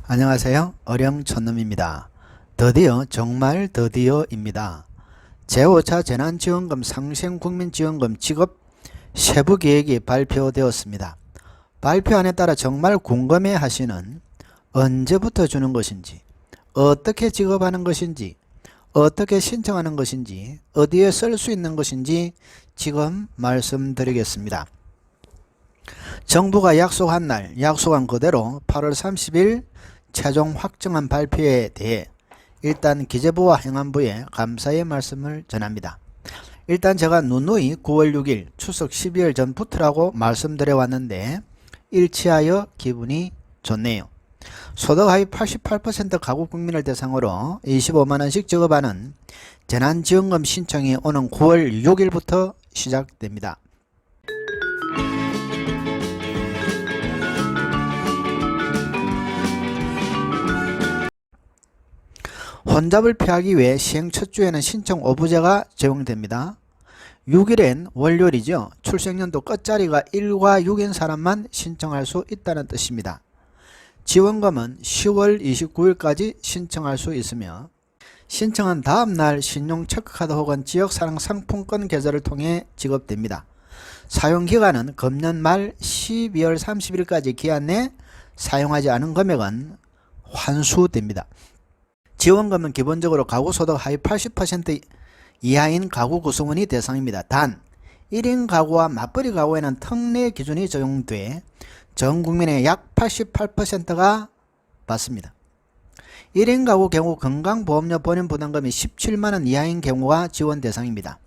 안녕하세요. 어령촌놈입니다. 드디어 정말 드디어입니다. 제5차 재난지원금 상생국민지원금 지급 세부계획이 발표되었습니다. 발표안에 따라 정말 궁금해 하시는 언제부터 주는 것인지, 어떻게 지급하는 것인지, 어떻게 신청하는 것인지, 어디에 쓸 수 있는 것인지 지금 말씀드리겠습니다. 정부가 약속한 날, 약속한 그대로 8월 30일 최종 확정한 발표에 대해 일단 기재부와 행안부에 감사의 말씀을 전합니다. 일단 제가 누누이 9월 6일 추석 12월 전부터라고 말씀드려 왔는데 일치하여 기분이 좋네요. 소득 하위 88% 가구 국민을 대상으로 25만원씩 지급하는 재난지원금 신청이 오는 9월 6일부터 시작됩니다. 혼잡을 피하기 위해 시행 첫 주에는 신청 오부제가 적용됩니다. 6일엔 월요일이죠. 출생연도 끝자리가 1과 6인 사람만 신청할 수 있다는 뜻입니다. 지원금은 10월 29일까지 신청할 수 있으며 신청한 다음날 신용체크카드 혹은 지역사랑 상품권 계좌를 통해 지급됩니다. 사용기간은 금년 말 12월 30일까지 기한 내 사용하지 않은 금액은 환수됩니다. 지원금은 기본적으로 가구소득 하위 80% 이하인 가구 구성원이 대상입니다. 단 1인 가구와 맞벌이 가구에는 특례 기준이 적용돼 전 국민의 약 88%가 받습니다. 1인 가구 경우 건강보험료 본인 부담금이 17만원 이하인 경우가 지원 대상입니다.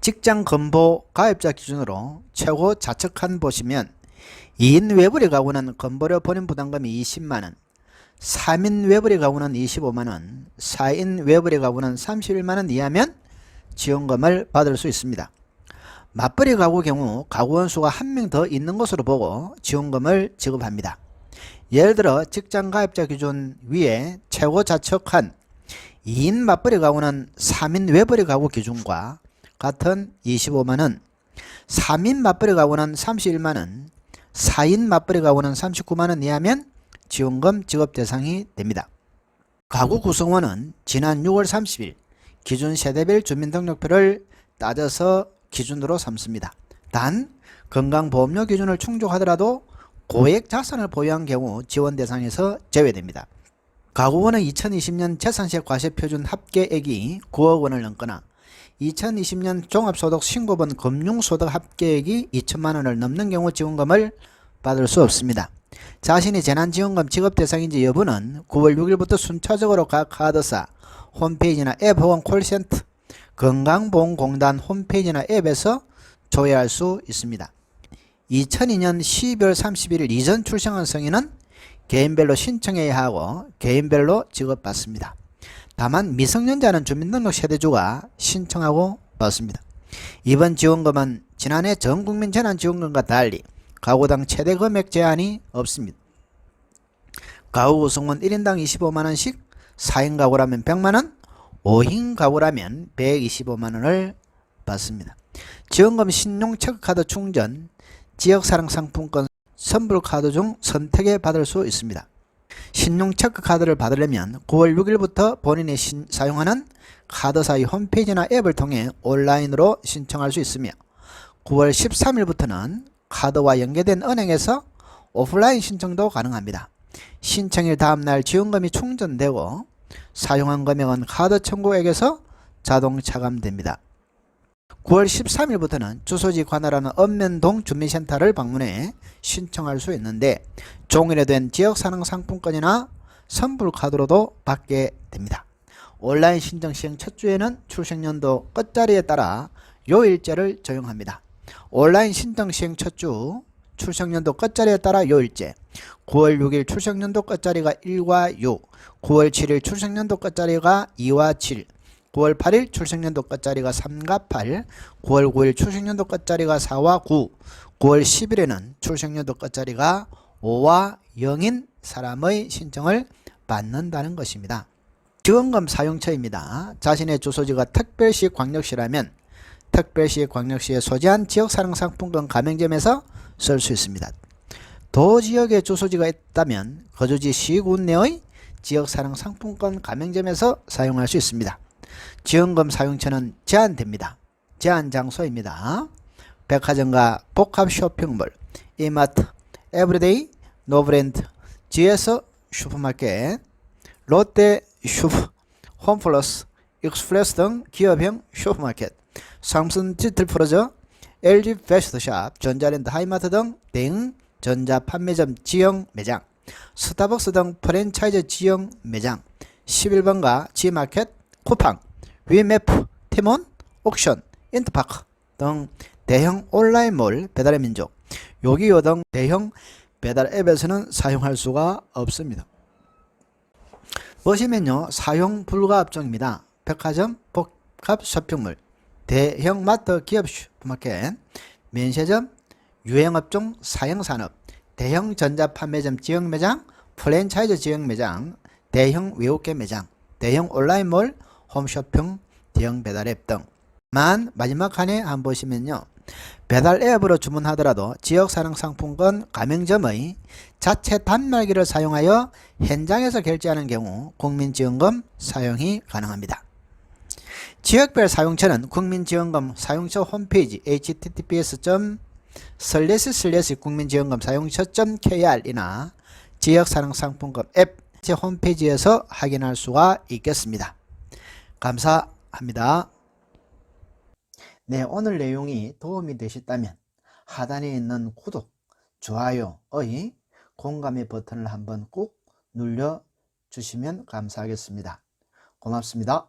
직장 건보 가입자 기준으로 최고 좌측한 보시면 2인 외벌이 가구는 건보료 본인 부담금이 20만원, 3인 외벌이 가구는 25만원, 4인 외벌이 가구는 31만원 이하면 지원금을 받을 수 있습니다. 맞벌이 가구 경우 가구원 수가 한 명 더 있는 것으로 보고 지원금을 지급합니다. 예를 들어 직장 가입자 기준 위에 최고 좌측한 2인 맞벌이 가구는 3인 외벌이 가구 기준과 같은 25만원, 3인 맞벌이 가구는 31만원, 4인 맞벌이 가구는 39만원 이하면 지원금 지급 대상이 됩니다. 가구 구성원은 지난 6월 30일 기준 세대별 주민등록표를 따져서 기준으로 삼습니다. 단 건강보험료 기준을 충족하더라도 고액 자산을 보유한 경우 지원 대상에서 제외됩니다. 가구원은 2020년 재산세 과세표준 합계액이 9억 원을 넘거나 2020년 종합소득 신고분 금융소득 합계액이 2천만 원을 넘는 경우 지원금을 받을 수 없습니다. 자신이 재난지원금 지급 대상인지 여부는 9월 6일부터 순차적으로 각 카드사 홈페이지나 앱 혹은 콜센터, 건강보험공단 홈페이지나 앱에서 조회할 수 있습니다. 2002년 12월 31일 이전 출생한 성인은 개인별로 신청해야 하고 개인별로 지급받습니다. 다만 미성년자는 주민등록 세대주가 신청하고 받습니다. 이번 지원금은 지난해 전국민 재난지원금과 달리 가구당 최대 금액 제한이 없습니다. 가구 구성원 1인당 25만원씩, 4인 가구라면 100만원, 5인 가구라면 125만원을 받습니다. 지원금 신용체크카드 충전, 지역사랑 상품권 선불카드 중 선택해 받을 수 있습니다. 신용체크카드를 받으려면 9월 6일부터 본인이 사용하는 카드사의 홈페이지나 앱을 통해 온라인으로 신청할 수 있으며 9월 13일부터는 카드와 연계된 은행에서 오프라인 신청도 가능합니다. 신청일 다음날 지원금이 충전되고 사용한 금액은 카드 청구액에서 자동 차감됩니다. 9월 13일부터는 주소지 관할하는 읍면동 주민센터를 방문해 신청할 수 있는데 종이로 된 지역사랑 상품권이나 선불카드로도 받게 됩니다. 온라인 신청 시행 첫 주에는 출생연도 끝자리에 따라 요일제를 적용합니다. 온라인 신청 시행 첫 주 출생연도 끝자리에 따라 요일제 9월 6일 출생연도 끝자리가 1과 6, 9월 7일 출생연도 끝자리가 2와 7, 9월 8일 출생연도 끝자리가 3과 8, 9월 9일 출생연도 끝자리가 4와 9, 9월 10일에는 출생연도 끝자리가 5와 0인 사람의 신청을 받는다는 것입니다. 지원금 사용처입니다. 자신의 주소지가 특별시 광역시라면 특별시 광역시에 소재한 지역사랑상품권 가맹점에서 쓸 수 있습니다. 도지역에 주소지가 있다면 거주지 시군 내의 지역사랑 상품권 가맹점에서 사용할 수 있습니다. 지원금 사용처는 제한됩니다. 제한 장소입니다. 백화점과 복합 쇼핑몰, 이마트, 에브리데이, 노브랜드, GS 슈퍼마켓, 롯데 슈퍼, 홈플러스, 익스프레스 등 기업형 슈퍼마켓, 삼성 디지털프로저, LG 패스트샵, 전자랜드 하이마트 등 대응 전자판매점 지역 매장, 스타벅스 등 프랜차이즈 지역 매장, 11번가 G마켓, 쿠팡, 위메프, 티몬, 옥션, 인터파크 등 대형 온라인몰 배달의 민족, 요기요 등 대형 배달 앱에서는 사용할 수가 없습니다. 보시면요, 사용 불가 업종입니다. 백화점, 복합 쇼핑몰, 대형 마트 기업 슈퍼마켓, 면세점, 유행업종 사형산업, 대형 전자판매점 지역 매장, 프랜차이즈 지역 매장, 대형 외국계 매장, 대형 온라인몰, 홈쇼핑, 대형 배달앱 등. 마지막 칸에 한번 보시면요, 배달 앱으로 주문하더라도 지역사랑 상품권 가맹점의 자체 단말기를 사용하여 현장에서 결제하는 경우 국민지원금 사용이 가능합니다. 지역별 사용처는 국민지원금 사용처 홈페이지 https://국민지원금 사용처.kr이나 지역사랑상품권 앱 홈페이지에서 확인할 수가 있겠습니다. 감사합니다. 네, 오늘 내용이 도움이 되셨다면 하단에 있는 구독, 좋아요의 공감의 버튼을 한번 꼭 눌러주시면 감사하겠습니다. 고맙습니다.